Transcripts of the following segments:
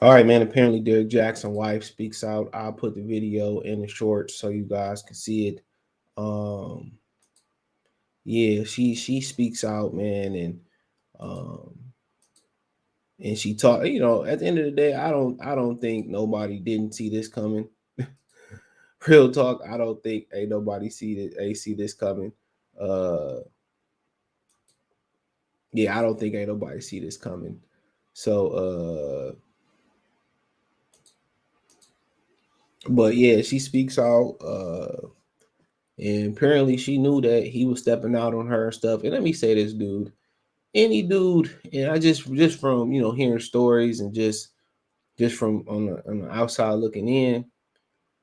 All right, man. Apparently, Derrick Jaxn wife speaks out. I'll put the video in the shorts so you guys can see it. Um, yeah, she speaks out, man, um, and she talk. You know, at the end of the day, I don't think nobody didn't see this coming. Real talk, I don't think ain't nobody see this coming. Uh, yeah, I don't think ain't nobody see this coming. So, but yeah, she speaks out. And apparently she knew that he was stepping out on her and stuff. And let me say this, dude. Any dude, and I just from hearing stories and just from on the outside looking in.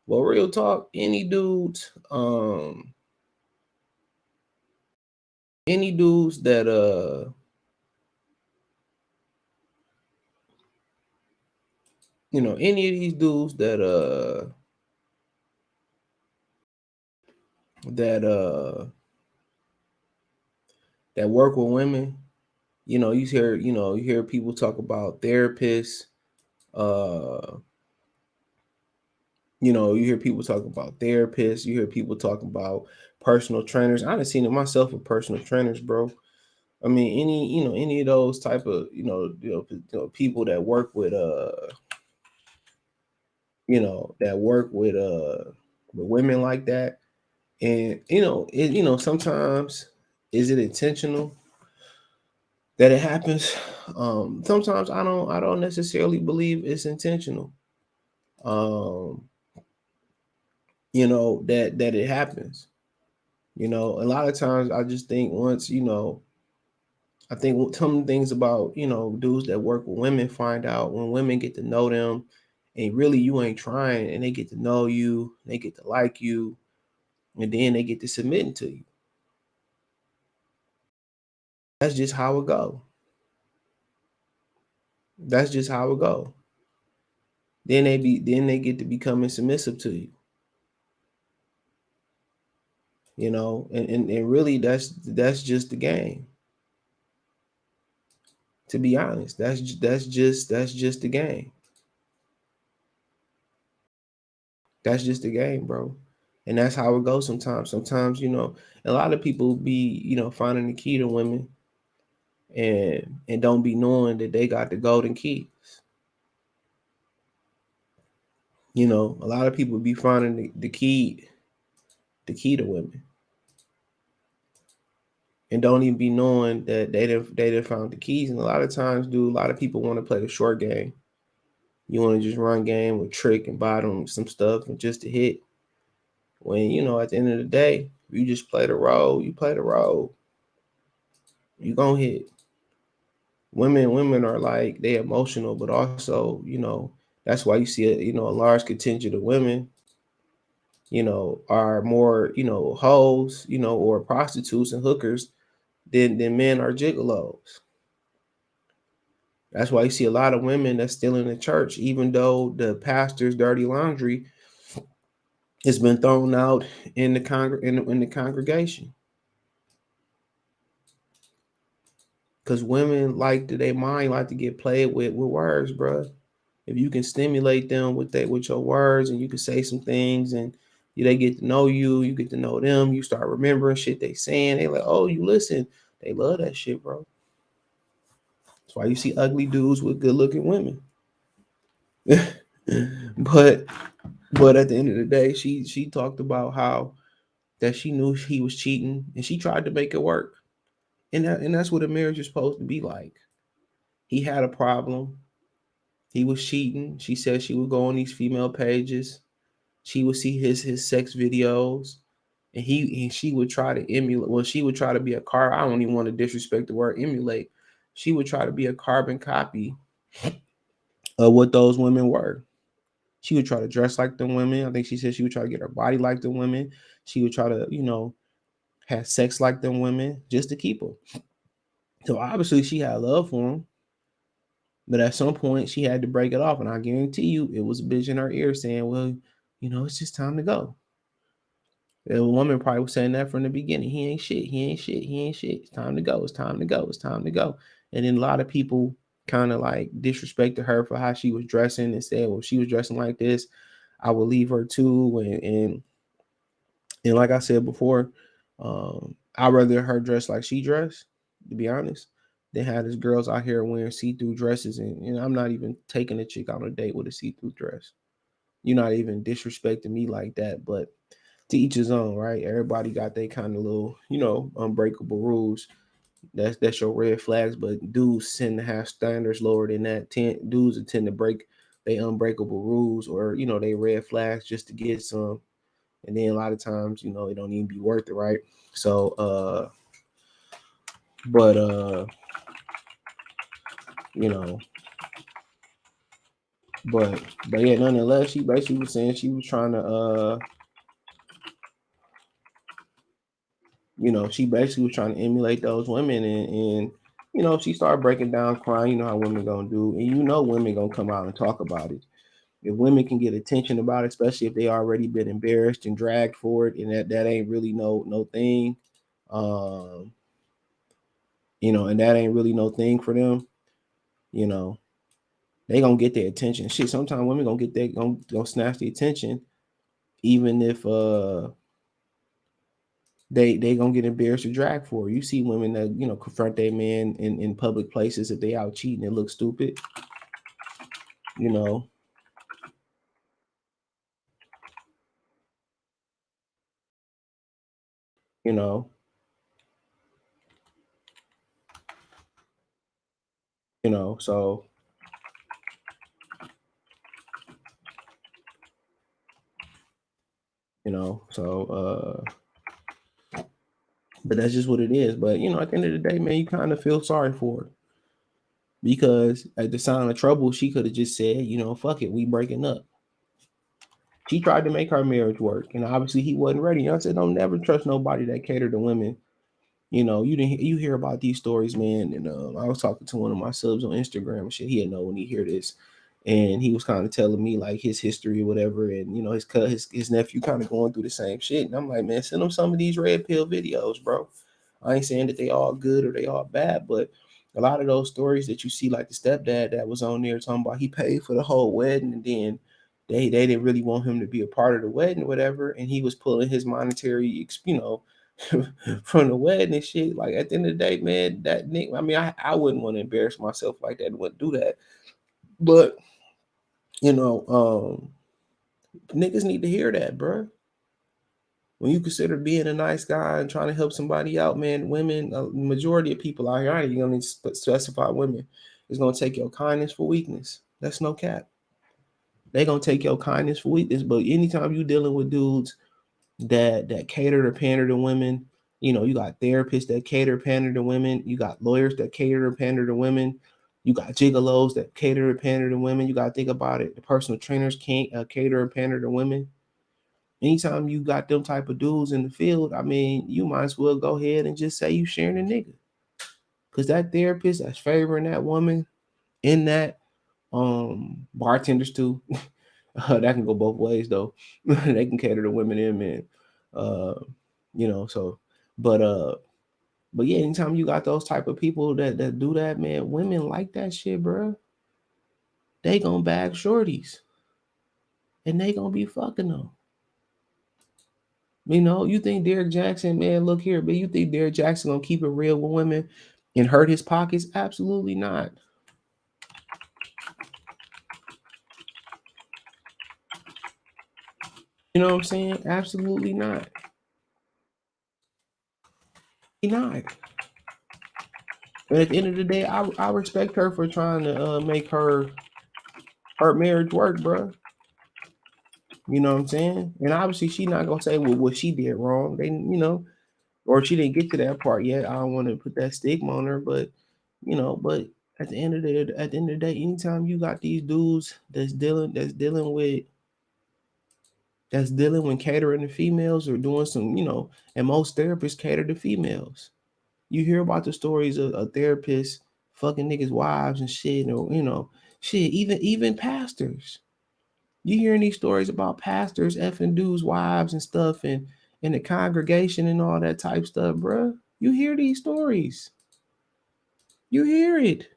Well, real talk, any dudes that any of these dudes that that work with women, you hear people talk about therapists, uh you hear people talk about therapists, you hear people talk about personal trainers. I done seen it myself with personal trainers, bro. I mean, any of those type of, people that work with, that work with women like that. And, sometimes is it intentional that it happens? Sometimes I don't necessarily believe it's intentional. Um, that it happens. A lot of times I just think once, I think some things about, dudes that work with women find out when women get to know them and really you ain't trying and they get to know you, they get to like you, and then they get to submitting to you. That's just how it go. That's just how it go. Then they get to becoming submissive to you, and really that's just the game. To be honest, that's just the game. That's just the game, bro. And that's how it goes sometimes. Sometimes, a lot of people be, finding the key to women and don't be knowing that they got the golden keys. A lot of people be finding the key to women and don't even be knowing that they didn't found the keys. And a lot of times, dude, a lot of people want to play the short game. You want to just run game with trick and bottom some stuff and just to hit. When at the end of the day, you just play the role. You play the role. You gonna hit. Women are like they emotional, but also that's why you see a large contingent of women are more hoes or prostitutes and hookers than men are gigolos. That's why you see a lot of women that's still in the church, even though the pastor's dirty laundry has been thrown out in the congregation. Because women like to, their mind like to get played with words, bro. If you can stimulate them with your words, and you can say some things, and they get to know you, you get to know them, you start remembering shit they saying. They like, oh, you listen. They love that shit, bro. That's why you see ugly dudes with good looking women. but but at the end of the day, she talked about how that she knew he was cheating and she tried to make it work. And that's what a marriage is supposed to be like. He had a problem. He was cheating. She said she would go on these female pages. She would see his sex videos, and she would try to emulate. Well, she would try to be a car. I don't even want to disrespect the word emulate. She would try to be a carbon copy of what those women were. She would try to dress like them women. I think she said she would try to get her body like them women. She would try to, have sex like them women just to keep them. So obviously she had love for them, but at some point she had to break it off. And I guarantee you, it was a bitch in her ear saying, "Well, it's just time to go." The woman probably was saying that from the beginning. He ain't shit. He ain't shit. He ain't shit. It's time to go. It's time to go. It's time to go. And then a lot of people kind of like disrespected her for how she was dressing and said, well, she was dressing like this, I would leave her too. And like I said before, I'd rather her dress like she dressed, to be honest, than have these girls out here wearing see-through dresses. And I'm not even taking a chick on a date with a see-through dress. You're not even disrespecting me like that. But to each his own, right? Everybody got their kind of little, unbreakable rules. That's your red flags. But dudes tend to have standards lower than that. Dudes tend to break they unbreakable rules, or they red flags just to get some. And then a lot of times, it don't even be worth it, right? So but you know, but yeah, nonetheless, she basically was saying she was trying to she basically was trying to emulate those women, and she started breaking down crying. You know how women gonna do, and women gonna come out and talk about it. If women can get attention about it, especially if they already been embarrassed and dragged for it, and that ain't really no thing, um, and that ain't really no thing for them, you know, they gonna get their attention. Shit, sometimes women gonna get their gonna snatch the attention, even if they gonna get embarrassed or dragged for it. You see women that confront their man in public places if they out cheating and look stupid, you know, you know, so but that's just what it is. But at the end of the day, man, you kind of feel sorry for her because at the sign of trouble, she could have just said, fuck it, we breaking up. She tried to make her marriage work, and obviously he wasn't ready. I said, don't never trust nobody that cater to women. You hear about these stories, man. And I was talking to one of my subs on Instagram and shit. He didn't know when he hear this, and he was kind of telling me like his history or whatever, and his nephew kind of going through the same shit. And I'm like, man, send him some of these red pill videos, bro. I ain't saying that they all good or they all bad, but a lot of those stories that you see, like the stepdad that was on there talking about he paid for the whole wedding, and then they didn't really want him to be a part of the wedding or whatever, and he was pulling his monetary, from the wedding and shit. Like at the end of the day, man, that nigga, I mean, I wouldn't want to embarrass myself like that. Wouldn't do that. But you know, niggas need to hear that, bro. When you consider being a nice guy and trying to help somebody out, man, women, majority of people out here, I ain't even gonna specify women, is gonna take your kindness for weakness. That's no cap. They gonna take your kindness for weakness. But anytime you dealing with dudes that cater to pander to women. You got therapists that cater pander to women. You got lawyers that cater to pander to women. You got gigolos that cater to pander to women. You got to think about it. The personal trainers can't cater or pander to women. Anytime you got them type of dudes in the field, I mean, you might as well go ahead and just say you sharing a nigga. Because that therapist that's favoring that woman in that, bartenders too, that can go both ways though. They can cater to women and men. Uh, so but yeah, anytime you got those type of people that do that, man, women like that shit, bro. They gonna bag shorties and they gonna be fucking them. You think Derrick Jaxn, man, look here, but you think Derrick Jaxn gonna keep it real with women and hurt his pockets? Absolutely not. You know what I'm saying? Absolutely not. He not. But at the end of the day, I respect her for trying to make her marriage work, bro. You know what I'm saying? And obviously, she not gonna say well what she did wrong. Or she didn't get to that part yet. I don't want to put that stigma on her, but at the end of the day, anytime you got these dudes that's dealing with catering to females or doing some, and most therapists cater to females. You hear about the stories of therapists fucking niggas' wives and shit, or shit, even pastors. You hearing these stories about pastors effing dudes' wives and stuff, and in the congregation and all that type stuff, bruh. You hear these stories. You hear it.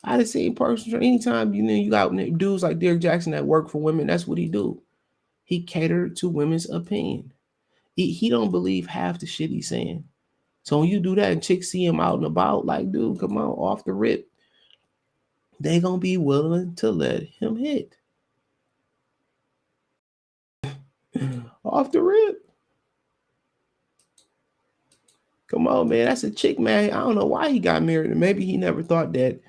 I done seen personal. Anytime you got dudes like Derrick Jaxn that work for women, that's what he do. He catered to women's opinion. He don't believe half the shit he's saying. So when you do that and chicks see him out and about, like, dude, come on, off the rip, they gonna be willing to let him hit. Off the rip. Come on, man. That's a chick, man. I don't know why he got married. Maybe he never thought that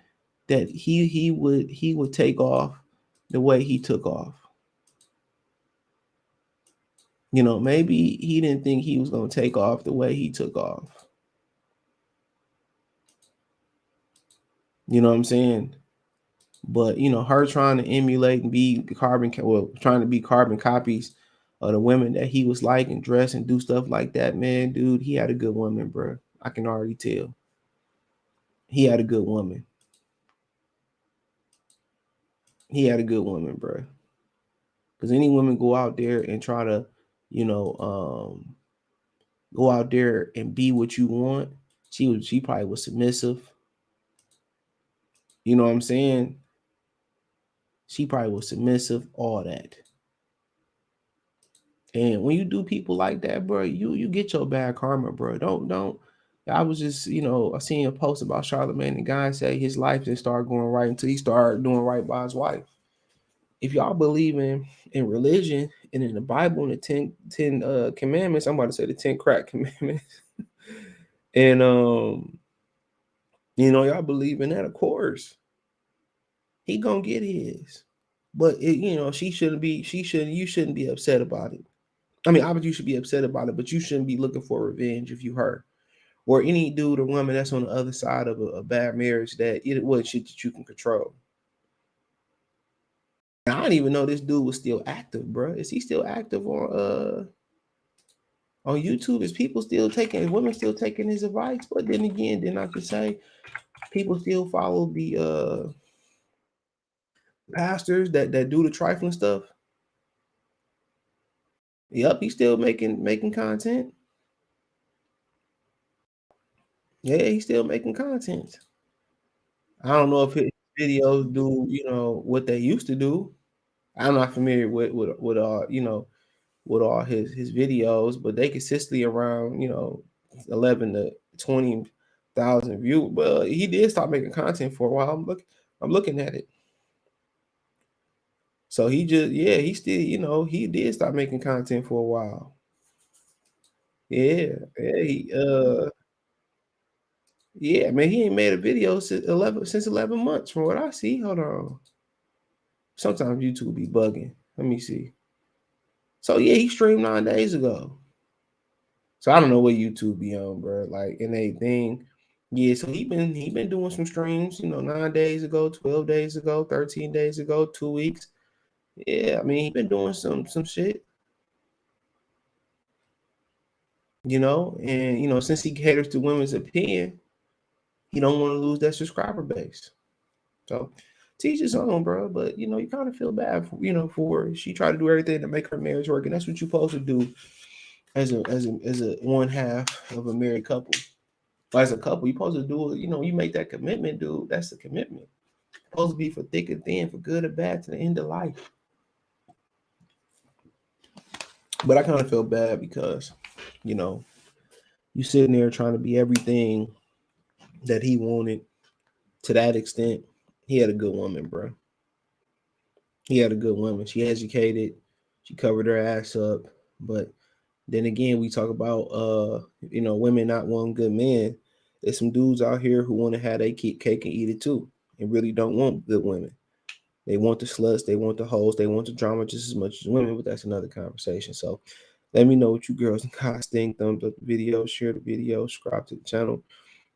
he would take off the way he took off. Maybe he didn't think he was gonna take off the way he took off. You know what I'm saying? But her trying to emulate and be trying to be carbon copies of the women that he was like and dress and do stuff like that, man, dude, he had a good woman, bro. I can already tell. He had a good woman. He had a good woman, bro. Because any woman go out there and try to, go out there and be what you want, she probably was submissive. You know what I'm saying? She probably was submissive, all that. And when you do people like that, bro, you get your bad karma, bro. Don't. I was just, I seen a post about Charlamagne. The guy say his life didn't start going right until he started doing right by his wife. If y'all believe in religion and in the Bible and the 10 commandments, I'm about to say the 10 crack commandments, and y'all believe in that, of course, he gonna get his. But she shouldn't be. You shouldn't be upset about it. I mean, obviously you should be upset about it, but you shouldn't be looking for revenge if you hurt. Or any dude or woman that's on the other side of a bad marriage that it wasn't shit that you can control. I didn't even know this dude was still active, bro. Is he still active on YouTube? Is people still taking women still taking his advice? But then again, then I could say people still follow the pastors that do the trifling stuff. Yep, he's still making content. Yeah, he's still making content. I don't know if his videos do, what they used to do. I'm not familiar with all, with all his videos, but they consistently around, 11 to 20,000 views. Well, he did stop making content for a while. I'm looking at it. So he still, he did stop making content for a while. Yeah, yeah, yeah, man, he ain't made a video since 11 months from what I see. Hold on. Sometimes YouTube be bugging. Let me see. So yeah, he streamed 9 days ago. So I don't know what YouTube be on, bro. Like in a thing. Yeah, so he been doing some streams, 9 days ago, 12 days ago, 13 days ago, 2 weeks. Yeah, I mean he been doing some shit, and since he caters to women's opinion, he don't want to lose that subscriber base. So teach his own, bro. But you kind of feel bad for her. She tried to do everything to make her marriage work, and that's what you're supposed to do as a one half of a married couple. As a couple, you're supposed to do it. You make that commitment, dude. That's the commitment. It's supposed to be for thick and thin, for good or bad, to the end of life. But I kind of feel bad because, you sitting there trying to be everything that he wanted to that extent. He had a good woman, bro. He had a good woman. She educated. She covered her ass up. But then again, we talk about women not wanting good men. There's some dudes out here who want to have their cake and eat it too, and really don't want good women. They want the sluts, they want the hoes, they want the drama just as much as women, but that's another conversation. So let me know what you girls and guys think. Thumbs up the video, share the video, subscribe to the channel.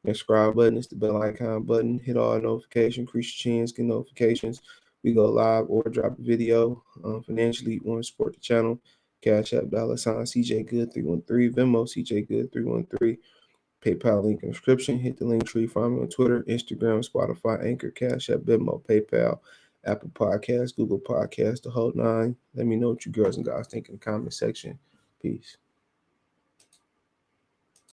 And subscribe button is the bell icon button. Hit all notifications, increase your chance, get notifications. We go live or drop a video. Financially, you want to support the channel. Cash App, $ CJ Good 313, Venmo CJ Good 313. PayPal link in the description. Hit the link tree. Find me on Twitter, Instagram, Spotify, Anchor, Cash App, Venmo, PayPal, Apple Podcasts, Google Podcasts, the whole nine. Let me know what you girls and guys think in the comment section. Peace.